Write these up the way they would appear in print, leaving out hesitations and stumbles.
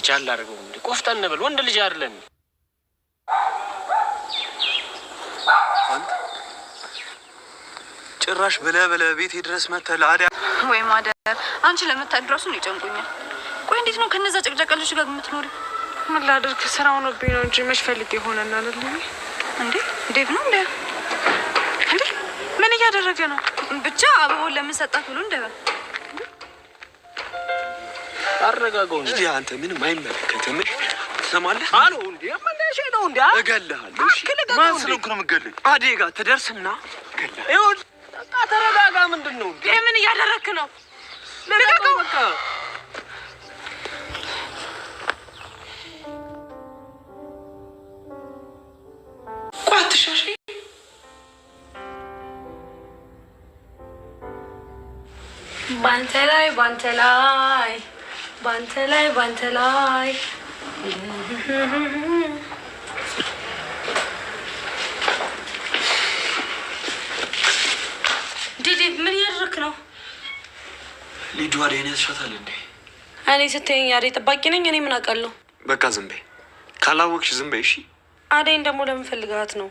ቻል አድርገው እንዴ ቆፍጠን በል ወንድ ልጅ አይደለም አንተ ጭራሽ በለ ቤቴ ድረስ መተህ ለአዲያ ወይ ማደር አንቺ ለምታድራሱ ነው ይጨንቁኛል ቆይ እንዴት ነው ከነዛ ጨቅጨቀልሽ ጋር የምትኖሪ ምን ላድርግ ስራው ነው ቢኖር እንጂ መች ፈልጌ ሆነና አይደል እንዴ ዴቭ ነው እንዴ ምን እያደረገ ነው ብቻ አበባውን ለምን ሰጣት ብሎ እንደበ አረጋጋው እንዴ አንተ ምንም አይመለከትም ትሰማለህ አሎ እንዴ ማለሽ ነው እንዴ እገልሃለሁ እሺ ማን ስለሆንኩ ነው የምገልህ አደይ ጋር ትደርስና እገልሃለሁ ይሁን ተረጋጋ ምንድነው እንዴ ምን እያደረክ ነው ለቀቀው በቃ ቋትሻሽ ባንተላይ ዲዲ ምን ያደረክ ነው ሊዱ አደይን ያስሻታል እንዴ እኔ ስትይኝ አደይ ጠባቂ ነኝ እኔ ምን አውቃለሁ በቃ ዝም በይ ካላወቅሽ ዝም በይ እሺ አደይን ደግሞ ለምን ፈልጋት ነው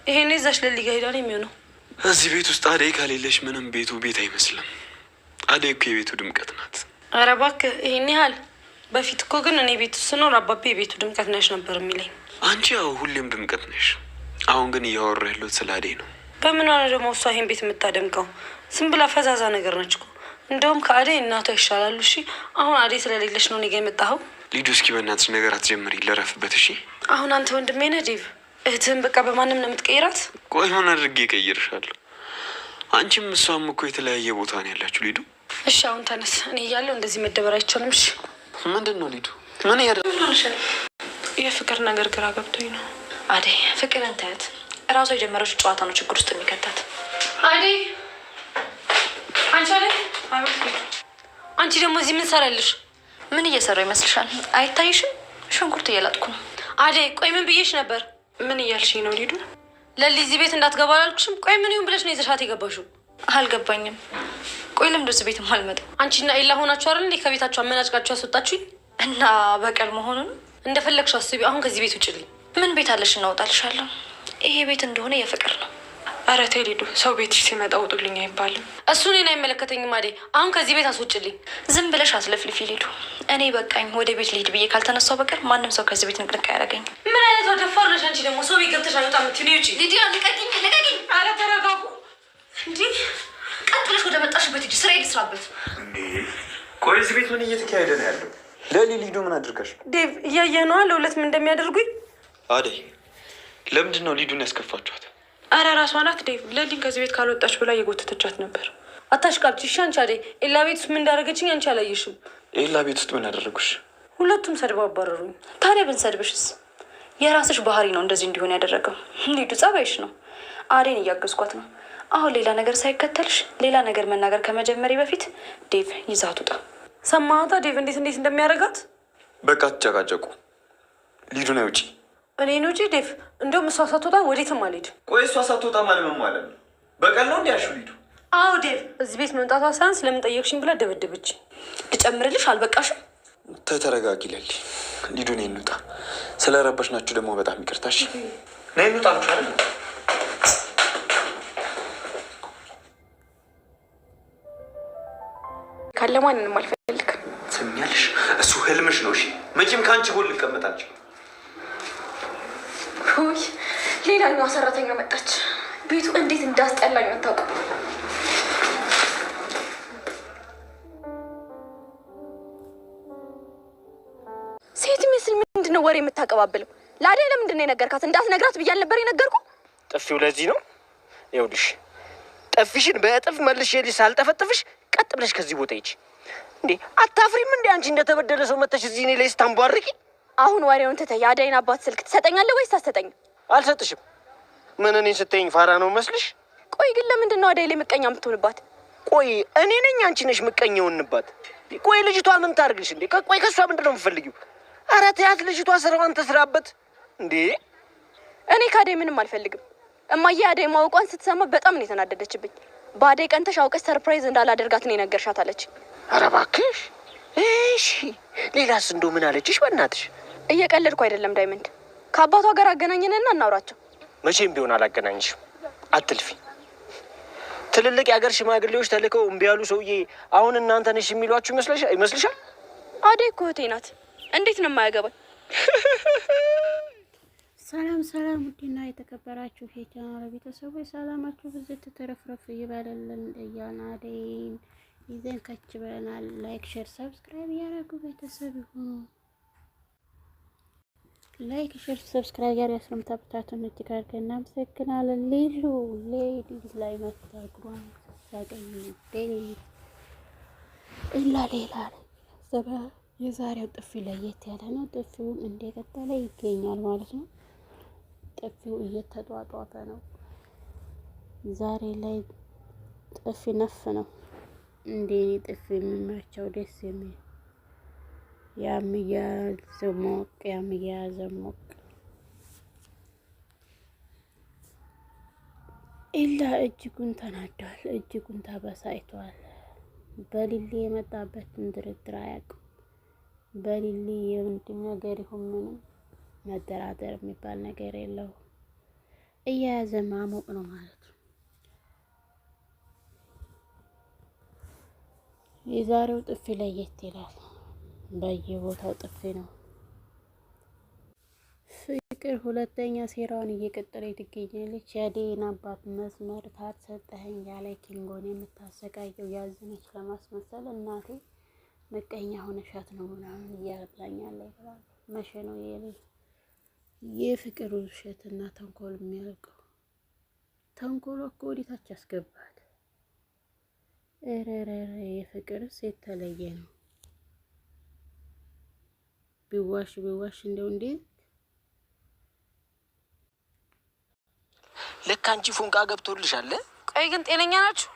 ይሄኔ እዛሽ ለሊጋ ሄዳ ነው የሚሆነው እዚህ ቤት ውስጥ አደይ ከሌለሽ ምንም ቤቱ ቤት አይመስልም አደይ እኮ የቤቱ ድምቀት ናት ኧረ እባክህ ይሄን ያህል በፊት እኮ ግን እኔ ቤት ስኖር አባቤ የቤቱ ድምቀት ነሽ ነበር የሚለኝ አንቺ ያው ሁሌም ድምቀት ነሽ አሁን ግን እያወራ ያለሁት ስለ አደይ ነው በምን ሆነ ደግሞ እሷ ይሄን ቤት የምታደምቀው ዝም ብላ ፈዛዛ ነገር ነች እኮ እንደውም ከአደይ እናቷ ይሻላሉ እሺ አሁን አደይ ስለሌለሽ ነው እኔ ጋ የመጣኸው ሊዱ እስኪ በእናትሽ ነገር አትጀምሪ ልረፍበት እሺ አሁን አንተ ወንድሜ ነህ ዴቭ እህትህን በቃ በማንም ነው የምትቀይራት ቆይ ምን አድርጌ እቀይርሻለሁ አንቺም እሷም እኮ የተለያየ ቦታ ነው ያላችሁ ሊዱ እሺ አሁን ተነስ እኔ እያለሁ እንደዚህ መደበር አይቻልም እሺ ምንድን ነው ሊዱ ምን ያደርግልሽ የፍቅር ነገር ግራ ገብቶኝ ነው አደይ ፍቅርን ታያት እራሷ የጀመረችው ጨዋታ ነው ችግር ውስጥ የሚከታት አደይ አንቺ አደይ አንቺ ደግሞ እዚህ ምን ሰራልሽ ምን እየሰራው ይመስልሻል አይታይሽም ሽንኩርት እየላጥኩ ነው አደይ ቆይ ምን ብዬሽ ነበር ምን እያልሽኝ ነው ሊዱ ለሊ እዚህ ቤት እንዳትገባ አላልኩሽም ቆይ ምን ይሁን ብለሽ ነው ይዘሻት የገባሽው አልገባኝም ቆይ ለምን ደስ ቤትም አልመጣም አንቺና ኤላ ሆናችሁ አይደል እንዴ ከቤታችሁ አመናጭቃችሁ ያስወጣችሁኝ እና በቀል መሆኑን እንደፈለግሽ አስቢ አሁን ከዚህ ቤት ውጭልኝ ምን ቤት አለሽ እናውጣልሻለሁ ይሄ ቤት እንደሆነ የፍቅር ነው ኧረ ተይ ሊዱ ሰው ቤትሽ ሲመጣ ውጡልኝ አይባልም እሱ እኔን አይመለከተኝም አደይ አሁን ከዚህ ቤት አስወጭልኝ ዝም ብለሽ አስለፍልፊ ሊዱ እኔ በቃኝ ወደ ቤት ልሂድ ብዬ ካልተነሳው በቀር ማንም ሰው ከዚህ ቤት ንቅንቅ አያደርገኝም ምን አይነት ወደፋር ነሽ አንቺ ደግሞ ሰው ቤት ገብተሽ አልወጣ የምትይው ውጪ ሊዲያ ልቀቂኝ ኧረ ተረጋጉ እንዴ ቀጥ ብለሽ ወደ መጣሽበት ሂጂ ስራ ይልስራበት እንዴ ቆይ እዚህ ቤት ምን እየተካሄደ ነው ያለው ለሊ ሊዱ ምን አድርጋሽ ዴቭ እያየህ ነዋ ለሁለት ምን እንደሚያደርጉኝ አደይ ለምንድን ነው ሊዱን ያስከፋችኋት ኧረ ራሷ ናት ዴቭ ለሊን ከዚህ ቤት ካልወጣች ብላ እየጎተተቻት ነበር አታሽቃብጪ እሺ አንቺ አደይ ኤላ ቤት ውስጥ ምን እንዳደረገችኝ አንቺ አላየሽም ኤላ ቤት ውስጥ ምን አደረጉሽ ሁለቱም ሰድበው አባረሩኝ ታዲያ ብንሰድብሽስ የራስሽ ባህሪ ነው እንደዚህ እንዲሆን ያደረገው ሊዱ ጸባይሽ ነው አደይን እያገዝኳት ነው አሁን ሌላ ነገር ሳይከተልሽ ሌላ ነገር መናገር ከመጀመሪ በፊት ዴቭ ይዛት ውጣ ሰማሃታ ዴቭ እንዴት እንደሚያደርጋት በቃ ተጨቃጨቁ ሊዱን ውጪ እኔን ውጪ ዴቭ እንደውም እሷ ሳትወጣ ወዴትም አልሄድም ቆይ እሷ ሳትወጣ ማለት ምን ማለት ነው በቀል ነው እንዲያሹ ሊዱ አዎ ዴቭ እዚህ ቤት መምጣቷ ሳያንስ ለምን ጠየቅሽኝ ብላ ደበደበች ልጨምርልሽ አልበቃሽም ተረጋጊ ለሊ ሊዱን እንውጣ ስለረበሽናችሁ ደግሞ በጣም ይቅርታ እሺ ነይ እንውጣ አይደል ካለ ማንንም አልፈልግም ትሰሚያለሽ እሱ ህልምሽ ነው እሺ መቼም ከአንቺ ጎን ልቀመጣችሁ ውይ ሌላኛዋ ሰራተኛ መጣች ቤቱ እንዴት እንዳስጠላኝ አታውቅም ሴት ምስል ምንድን ነው ወሬ የምታቀባብለው ለአደይ ለምንድን ነው የነገርካት እንዳትነግራት ብያል ነበር የነገርኩ ጥፊው ለዚህ ነው ይኸውልሽ ጥፊሽን በእጥፍ መልሼልሽ ሳልጠፈጥፍሽ ቀጥ ብለሽ ከዚህ ቦታ ሂጂ እንዴ አታፍሪም እንዴ አንቺ እንደተበደለ ሰው መተሽ እዚህ እኔ ላይ ስታንቧርቂ አሁን ወሬውን ትተህ የአደይን አባት ስልክ ትሰጠኛለህ ወይስ አትሰጠኝም አልሰጥሽም ምን እኔን ስትይኝ ፋራ ነው መስልሽ ቆይ ግን ለምንድን ነው አደይ ላይ ምቀኛ የምትሆንባት ቆይ እኔ ነኝ አንቺ ነሽ ምቀኛውንባት ቆይ ልጅቷ ምን ታርግልሽ እንዴ ቆይ ከሷ ምንድን ነው የምትፈልጊው ኧረ ተያት ልጅቷ ስራዋን ተስራበት እንዴ እኔ ከአደይ ምንም አልፈልግም እማዬ አደይ ማውቋን ስትሰማ በጣም ነው የተናደደችብኝ በአደይ ቀንተሽ አውቀሽ ሰርፕራይዝ እንዳላደርጋት ነው የነገርሻት አለች ኧረ እባክሽ እሺ ሌላስ እንደው ምን አለችሽ? በእናትሽ እየቀለድኩ አይደለም ዳይመንድ። ከአባቷ ጋር አገናኘንና እናውራቸው። መቼም ቢሆን አላገናኝሽም። አትልፊ። ትልልቅ የሀገር ሽማግሌዎች ተልከው እምቢ ያሉ ሰውዬ አሁን እናንተ ነሽ የሚሏችሁ ይመስልሻል? አደይ እኮ እህቴ ናት። እንዴት ነው የማያገባኝ? ሰላም ሰላም፣ ውድና የተከበራችሁ የቻናል ቤተሰቦች ሰላማችሁ ብዙ ተተረፍረፍ ይበልልን እያልን አደይን ይዘን ከች ብለናል። ላይክ፣ ሼር፣ ሰብስክራይብ እያደረጉ ቤተሰብ ይሁኑ። ላይክ፣ ሼር፣ ሰብስክራይብ ያደረጉ ታብታቱን እጅግ አድርገን እናመሰግናለን። ሌሉ ሌዲዝ ላይ መታግሯን ሳገኝ ዴት ኢላ ሌላ ሰባ የዛሬው ጥፊ ለየት ያለ ነው። ጥፊውን እንደቀጠለ ይገኛል ማለት ነው። ጥፊው እየተጧጧፈ ነው። ዛሬ ላይ ጥፊ ነፍ ነው። እንዴ ጥፊ የሚመቸው ደስ የሚል ያምያዘ ሞቅ ኢላ እጅጉን ተናዷል። እጅጉን ተበሳጭቷል። በሊሊ የመጣበትን ድርድር አያውቅም። በሊሊ የወንድም ነገር ይሁን ምንም መደራደር የሚባል ነገር የለው። እየያዘ ማሞቅ ነው ማለት ነው። የዛሬው ጥፊ ለየት ይላል። በየቦታው ጥፊ ነው። ፍቅር ሁለተኛ ሴራውን እየቀጠለ ትገኛለች። የአደይን አባት መስመር ታሰጠኸኝ ያለ ኪንጎን የምታሰቃየው ያዘነች ለማስመሰል እናቴ ምቀኛ ሆነሻት ነው ምናምን እያብላኛለች ይላል። መቼ ነው የፍቅር ውሸትና ተንኮል የሚያልቀው? ተንኮል እኮ ወዲታች ያስገባል። እረረረ የፍቅርስ የተለየ ነው። ቢዋሽ እንደው እንዴት ለካ አንቺ ፎንቃ ገብቶልሻል። ቆይ ግን ጤነኛ ናችሁ?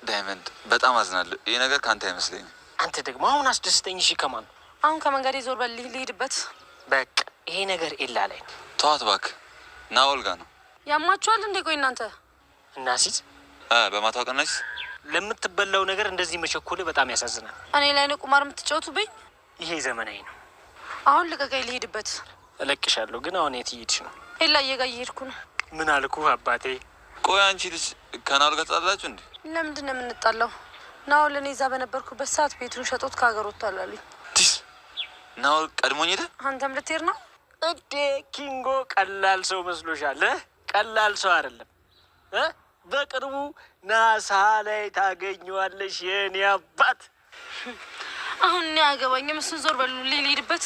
ዳይመንድ በጣም አዝናለሁ። ይሄ ነገር ካንተ አይመስለኝም። አንተ ደግሞ አሁን አስደስተኝ። እሺ ከማን አሁን ከመንገዴ ዞር በል ልሂድበት። በቃ ይሄ ነገር ኤላ ላይ ነው። ተዋት እባክህ። ናኦል ጋር ነው። ያማችኋል እንዴ? ቆይ እናንተ እና ሲዝ በማታው ቀናሽ ለምትበላው ነገር እንደዚህ መቸኮል በጣም ያሳዝናል። እኔ ላይ ነው ቁማር የምትጫወቱብኝ? ይሄ ዘመናዊ ነው። አሁን ልቀቀኝ ልሂድበት። እለቅሻለሁ። ግን አሁን የት እየሄድሽ ነው? ኤላዬ ጋር እየሄድኩ ነው። ምን አልኩ አባቴ? ቆይ አንቺ ልጅ ከናኦል ጋር ተጣላችሁ እንዴ? ለምንድን ነው የምንጣላው? ናኦል እኔ እዛ በነበርኩበት ሰዓት ቤቱን ሸጦት ከሀገር ወጥቷል አሉኝ። ናኦል ቀድሞኝ ሄደ። አንተም ልትሄድ ነው እንዴ? ኪንጎ ቀላል ሰው መስሎሻል? ቀላል ሰው አይደለም። በቅርቡ ናሳ ላይ ታገኘዋለሽ የኔ አባት። አሁን እኔ አያገባኝም። እሱን ዞር በሉ ልሂድበት።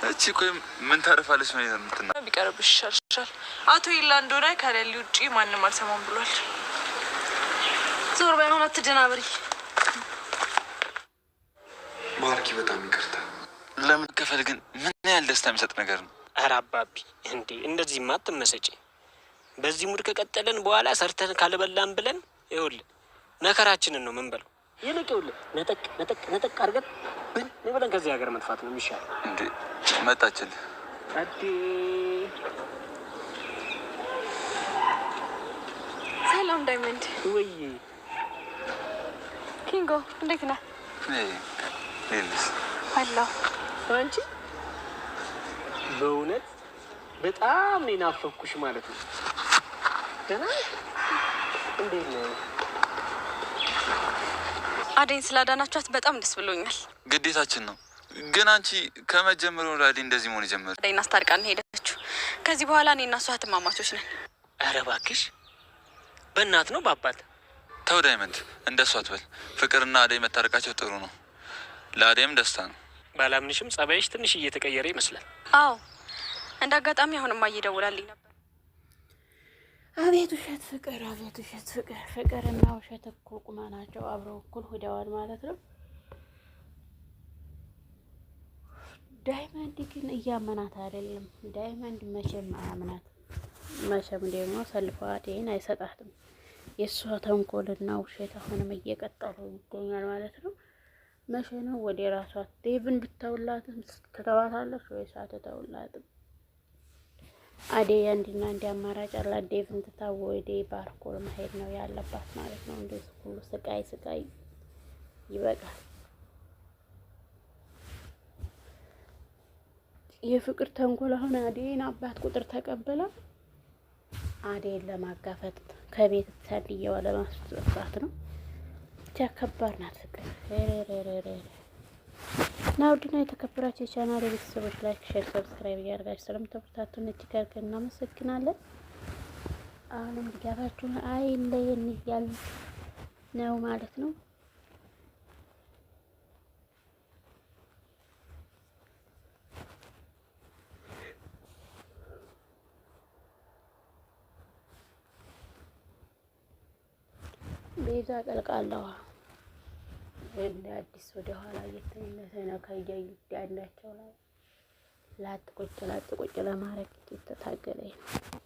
እቺ ቆይ ምን ታረፋለች ነው የምትና ቢቀርብሽ ይሻልሻል። አቶ ኢላ እንደሆነ ከሌሊ ውጪ ማንም አልሰማም ብሏል። ዞር በይ አሁን አትደናበሪ። ማርኪ በጣም ይቅርታ። ለምን ከፈል ግን ምን ያህል ደስታ የሚሰጥ ነገር ነው። ኧረ አባቢ እንዴ እንደዚህማ አትመሰጪ። በዚህ ሙድ ከቀጠለን በኋላ ሰርተን ካልበላን ብለን ይኸውልህ መከራችንን ነው ምን በለው። ይልቅ ይኸውልህ ነጠቅ አድርገን ብለን ከዚህ ሀገር መጥፋት ነው የሚሻለው። እንዴ መጣችል አዲ ሰላም ዳይመንድ። ወይ ኪንጎ እንዴት ነህ? ሌልስ አላህ አንቺ በእውነት በጣም ነው ናፈኩሽ ማለት ነው። ገና እንዴት ነው? አደይን ስላዳናችኋት በጣም ደስ ብሎኛል። ግዴታችን ነው። ግን አንቺ ከመጀመሪያው ላይ እንደዚህ መሆን ጀመረ። አደይን አስታርቃን ሄደችው። ከዚህ በኋላ እኔ እና እሷ እህትማማቾች ነን። ኧረ እባክሽ በእናት ነው በአባት ተው ዳይመንድ፣ እንደሷ አትበል። ፍቅርና አደይ መታረቃቸው ጥሩ ነው፣ ለአደይም ደስታ ነው። ባላምንሽም ጸባይሽ ትንሽ እየተቀየረ ይመስላል። አዎ እንደ አጋጣሚ አሁንማ እየደውላልኝ ነበር። አቤት ውሸት ፍቅር፣ አቤት ውሸት ፍቅር። ፍቅርና ውሸት እኮ ቁማናቸው አብረው እኩል ሂደዋል ማለት ነው። ዳይመንድ ግን እያመናት አይደለም። ዳይመንድ መቼም አያምናት። መቼም ደግሞ ሰልፎ አደይን አይሰጣትም። የእሷ ተንኮልና ውሸት አሁንም እየቀጠሉ ይገኛል ማለት ነው። መቼ ነው ወደ ራሷ ዴቭን ብታውላትም ትተዋታለች ወይስ አትተውላትም? አደይ አንድና አንድ አማራጭ አላት። ዴቭን ትታ ወደ ባርኮል መሄድ ነው ያለባት ማለት ነው። እንደዚህ ሁሉ ስቃይ ይበቃል። የፍቅር ተንኮል አሁን አዴን አባት ቁጥር ተቀበላ አዴን ለማጋፈጥ ከቤት ታድየዋ ለማስጠፋት ነው። ብቻ ከባድ ናት ፍቅር። እና ውድና የተከበራችሁ የቻናል ቤተሰቦች ላይክ፣ ሼር፣ ሰብስክራይብ እያደረጋችሁ ስለምታበረታቱን እጅግ አድርገን እናመሰግናለን። አሁንም ድጋፋችሁን አይለየን እያልን ነው ማለት ነው። ቤዛ ቀልቃለዋ እንደ አዲስ ወደ ኋላ እየተመለሰ ነው። ከእያንዳንዳቸው ላይ ላጥ ቁጭ ለማድረግ እየተታገለ ነው።